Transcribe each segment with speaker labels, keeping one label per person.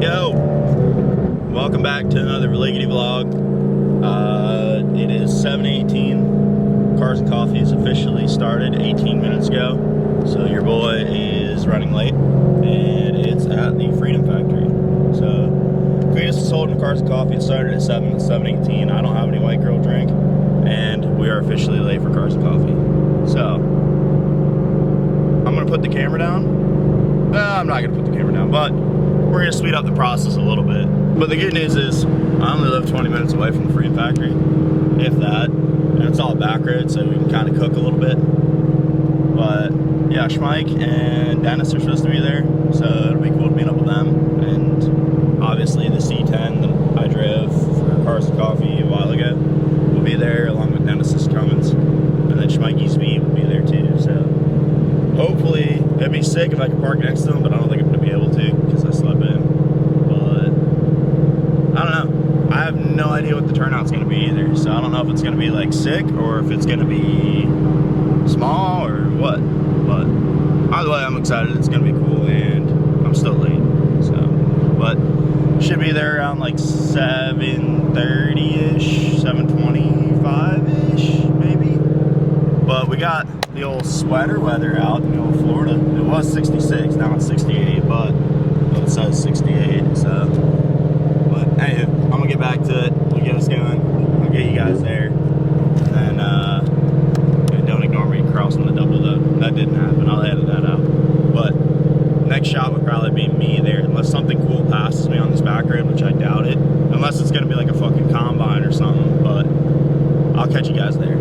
Speaker 1: Yo! Welcome back to another Religgity vlog. It is 7:18. Cars and Coffee is officially started 18 minutes ago. So your boy is running late, and it's at the Freedom Factory. So Cletus is holding Cars and Coffee. It started at 7. It's 7:18. I don't have any white girl drink, and we are officially late for Cars and Coffee. So I'm gonna put the camera down. No, I'm not gonna put the camera down, but we're gonna speed up the process a little bit. But the good news is I only live 20 minutes away from the Freedom Factory, if that, and it's all back road, so we can kind of cook a little bit. But yeah, Schmike and Dennis are supposed to be there, so it'll be cool to meet up with them. And obviously the C10 that I drove for Cars and Coffee a while ago will be there, along with Dennis's Cummins, and then Schmikey's V will be there too. So hopefully it'd be sick if I could park next to them, but I don't think I'm gonna be able to because I slept in. I don't know. I have no idea what the turnout's gonna be either. So I don't know if it's gonna be like sick or if it's gonna be small or what. But either way, I'm excited. It's gonna be cool, and I'm still late. So, but should be there around like 7:30-ish, 7:25-ish, maybe. But we got the old sweater weather out in old Florida. It was 66, now it's 68, but it says 68. So. But anyway, I'm gonna get back to it. We'll get us going. I'll get you guys there. And don't ignore me crossing the double though. That didn't happen. I'll edit that out. But next shot would probably be me there, unless something cool passes me on this back road, which I doubt it. Unless it's gonna be like a fucking combine or something. But I'll catch you guys there.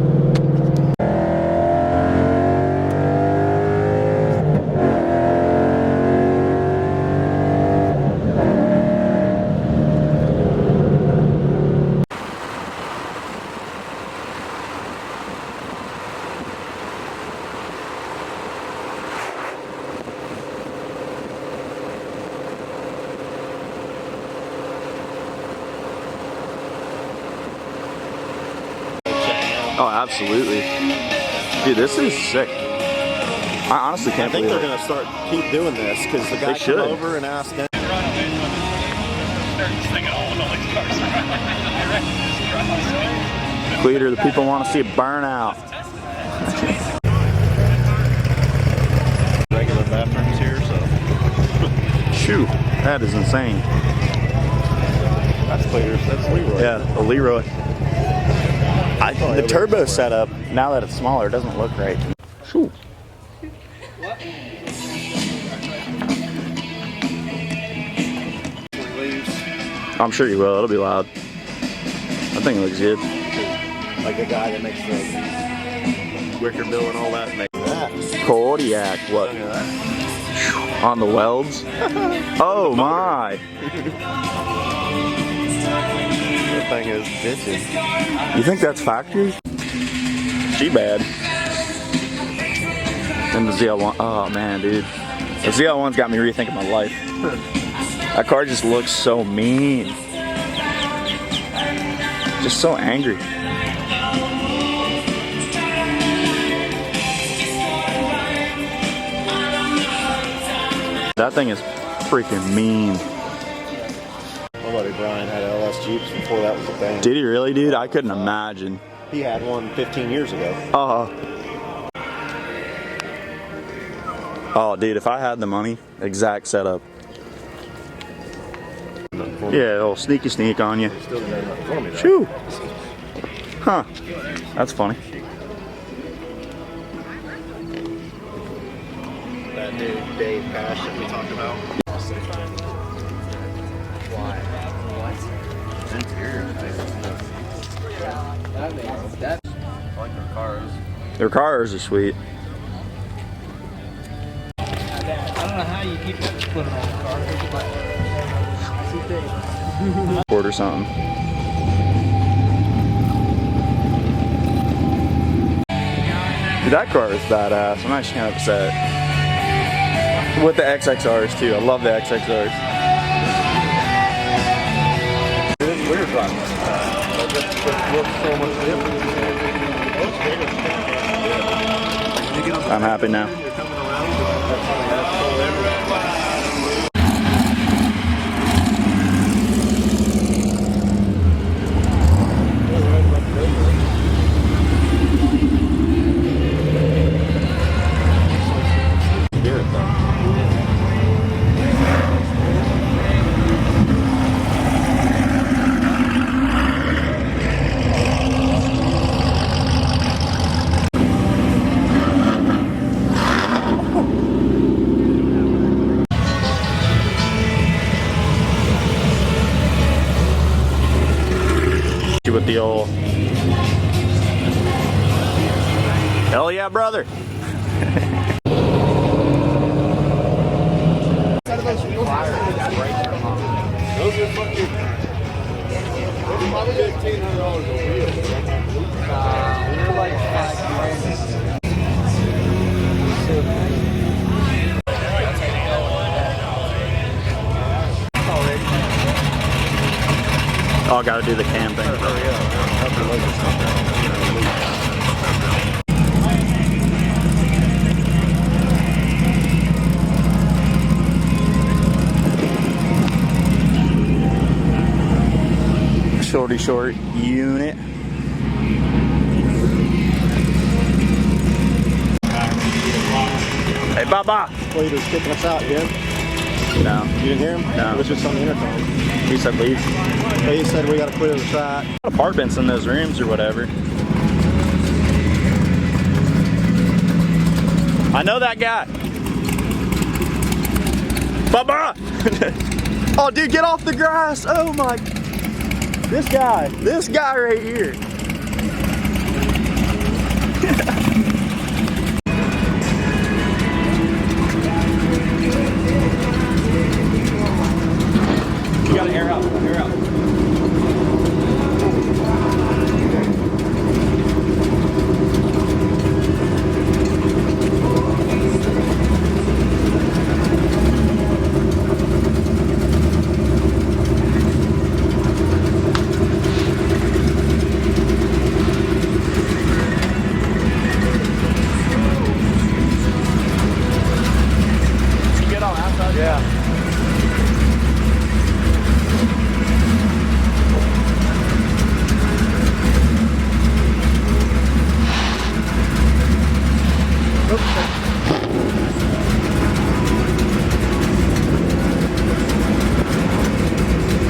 Speaker 1: Oh, absolutely. Dude, this is sick. I honestly can't believe it.
Speaker 2: I think they're going to keep doing this because the guy came over and asked them.
Speaker 1: Cleater, the people want to see it burn out.
Speaker 2: Regular bathrooms here, so.
Speaker 1: Shoot, that is insane.
Speaker 2: That's Cleater's. That's Leroy.
Speaker 1: Yeah, the Leroy. The turbo setup, now that it's smaller, doesn't look right. Shoo. I'm sure you will. It'll be loud. I think it looks good.
Speaker 2: Like a guy that makes the wicker bill and all that. Make that.
Speaker 1: Kodiak, what?
Speaker 2: Look at that.
Speaker 1: On the welds? Oh my!
Speaker 2: That thing is bitching.
Speaker 1: You think that's factory? She bad. And the ZL1, oh man, dude. The ZL1's got me rethinking my life. That car just looks so mean. Just so angry. That thing is freaking mean.
Speaker 2: My buddy Brian had LS Jeeps before that was a thing.
Speaker 1: Did he really, dude? I couldn't imagine.
Speaker 2: He had one 15 years ago.
Speaker 1: Oh, dude, if I had the money, exact setup. Yeah, a little sneaky sneak on you.
Speaker 2: Still didn't have nothing for me, though.
Speaker 1: Shoo! Huh. That's funny.
Speaker 2: That new Dave Cash that we talked about. Why? That I like their cars.
Speaker 1: Their cars are sweet.
Speaker 3: I don't know how you keep putting on the car.
Speaker 1: Or something. Dude, that car is badass. I'm actually kind of upset. With the XXRs too. I love the XXRs.
Speaker 2: It's weird driving. It looks so much different.
Speaker 1: I'm happy now.
Speaker 2: You're coming around.
Speaker 1: with the old. Hell yeah, brother.
Speaker 2: Those are fucking. Those are probably $1,500 a wheel.
Speaker 3: They're like
Speaker 1: Oh, I gotta do the cam thing. Shorty short unit. Hey, Baba.
Speaker 2: Leader's kicking us out, yeah?
Speaker 1: No.
Speaker 2: You didn't hear him?
Speaker 1: No.
Speaker 2: It was just on the intercom.
Speaker 1: He said leave.
Speaker 2: He said we gotta clear the site.
Speaker 1: Apartments in those rooms or whatever. I know that guy. Baba! Oh, dude, get off the grass. Oh my. This guy right here. You gotta air out, air out.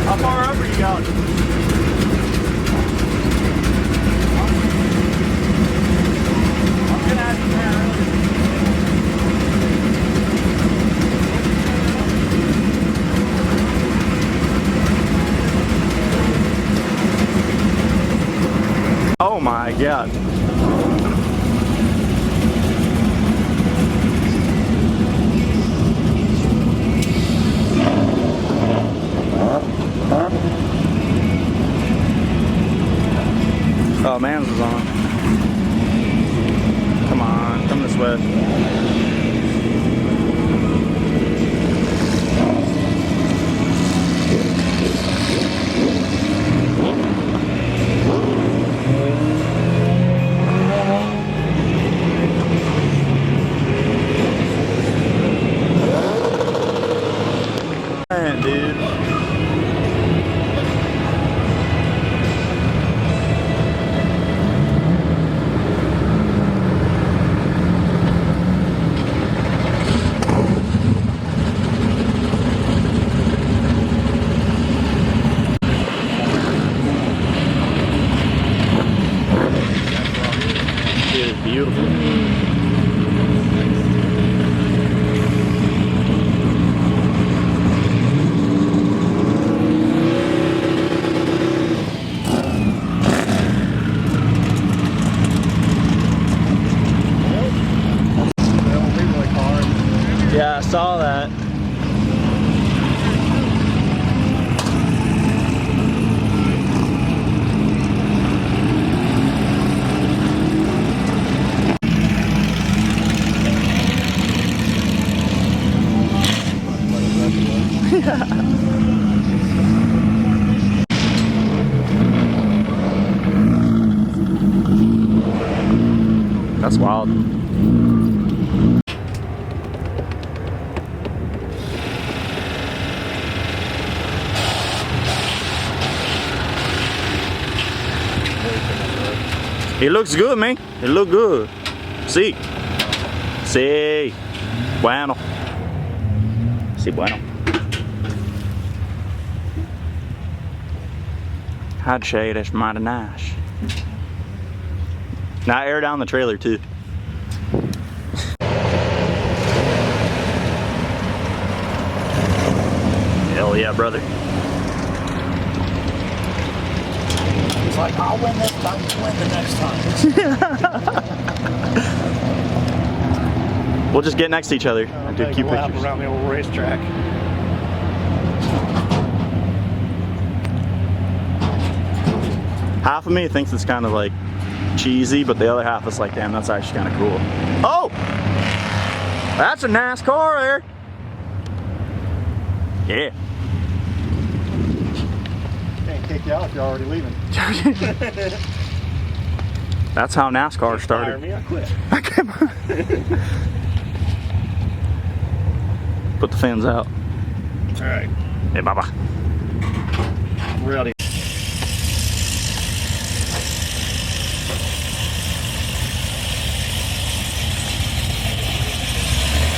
Speaker 1: How far up are you going? I'm gonna have to turn around. Oh my God. Oh, man's was on. Come on, come this way. Man, dude. It is beautiful. Yeah, I saw that. That's wild. It looks good, man. It look good. Sí. Sí. Bueno. Sí, bueno. I'd say that's mighty nice. Now air down the trailer too. Hell yeah, brother.
Speaker 3: He's like, I'll win this time, you win the next time.
Speaker 1: We'll just get next to each other and do cute
Speaker 3: lap
Speaker 1: pictures.
Speaker 3: around the old racetrack.
Speaker 1: Half of me thinks it's kind of like cheesy, but the other half is like, damn, that's actually kind of cool. Oh! That's a NASCAR there. Yeah.
Speaker 2: Can't kick you out if you're already leaving.
Speaker 1: That's how NASCAR started.
Speaker 2: Me, I quit.
Speaker 1: Put the fans out.
Speaker 2: All right,
Speaker 1: Hey, bye-bye.
Speaker 2: we're out of here.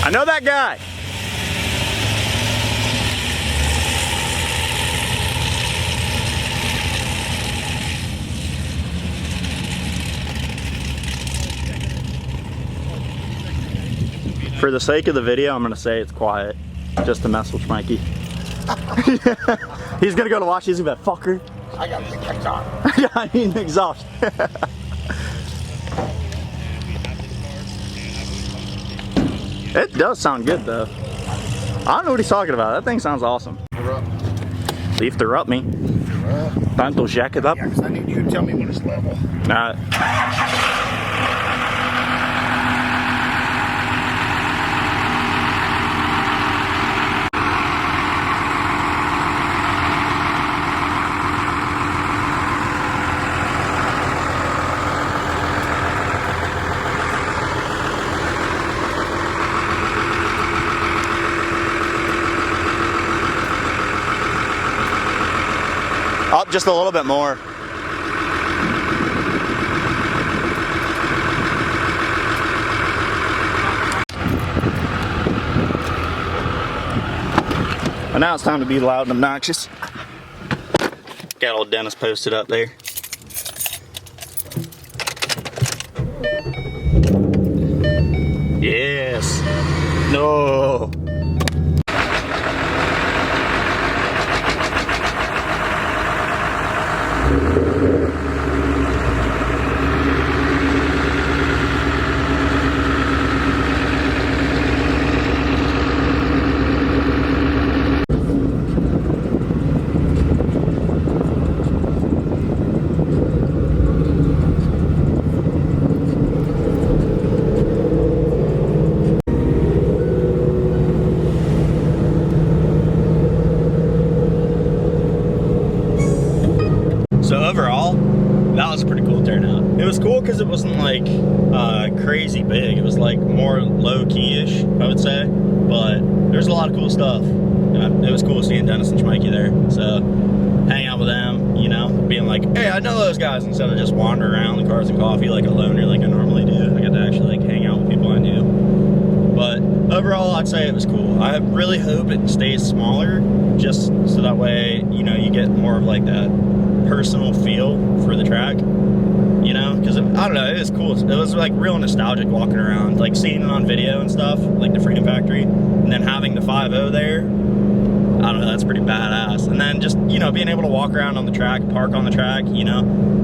Speaker 1: I know that guy. For the sake of the video, I'm gonna say it's quiet, just to mess with Mikey. He's gonna go to watch. He's gonna be like, fucker.
Speaker 2: I got the exhaust.
Speaker 1: Yeah, I need an exhaust. It does sound good though. I don't know what he's talking about. That thing sounds awesome. Leaf the up me. Tanto jack it up.
Speaker 2: Yeah, 'cause I need you to tell me when it's level.
Speaker 1: Nah. Up just a little bit more. And now it's time to be loud and obnoxious. Got old Dennis posted up there. Yes. No. So overall, that was a pretty cool turnout. It was cool because it wasn't like crazy big. It was like more low-key-ish, I would say. But there's a lot of cool stuff. It was cool seeing Dennis and Schmikey there. So hang out with them, you know, being like, hey, I know those guys, instead of just wandering around the Cars and Coffee like a loner like I normally do. I got to actually like hang out with people I knew. But overall, I'd say it was cool. I really hope it stays smaller, just so that way, you know, you get more of like that personal feel for the track, you know, because I don't know, it was cool. It was like real nostalgic walking around, like seeing it on video and stuff, like the Freedom Factory, and then having the 5.0 there. I don't know, that's pretty badass. And then just, you know, being able to walk around on the track, park on the track, you know,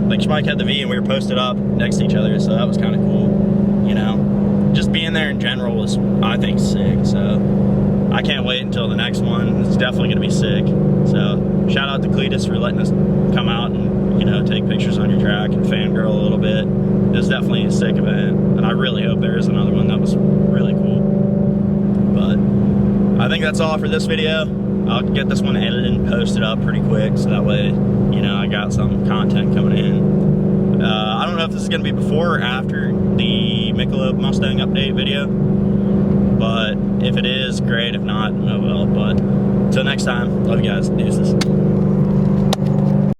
Speaker 1: like Schmike had the V and we were posted up next to each other, so that was kind of cool, you know. Just being there in general was, I think, sick. So I can't wait until the next one. It's definitely gonna be sick. So shout out to Cletus for letting us come out and, you know, take pictures on your track and fangirl a little bit. It was definitely a sick event, and I really hope there is another one. That was really cool. But I think that's all for this video. I'll get this one edited and posted up pretty quick, so that way, you know, I got some content coming in. I don't know if this is going to be before or after the Michelob Mustang update video, but if it is, great. If not, oh well. But until next time, love you guys. Deuces.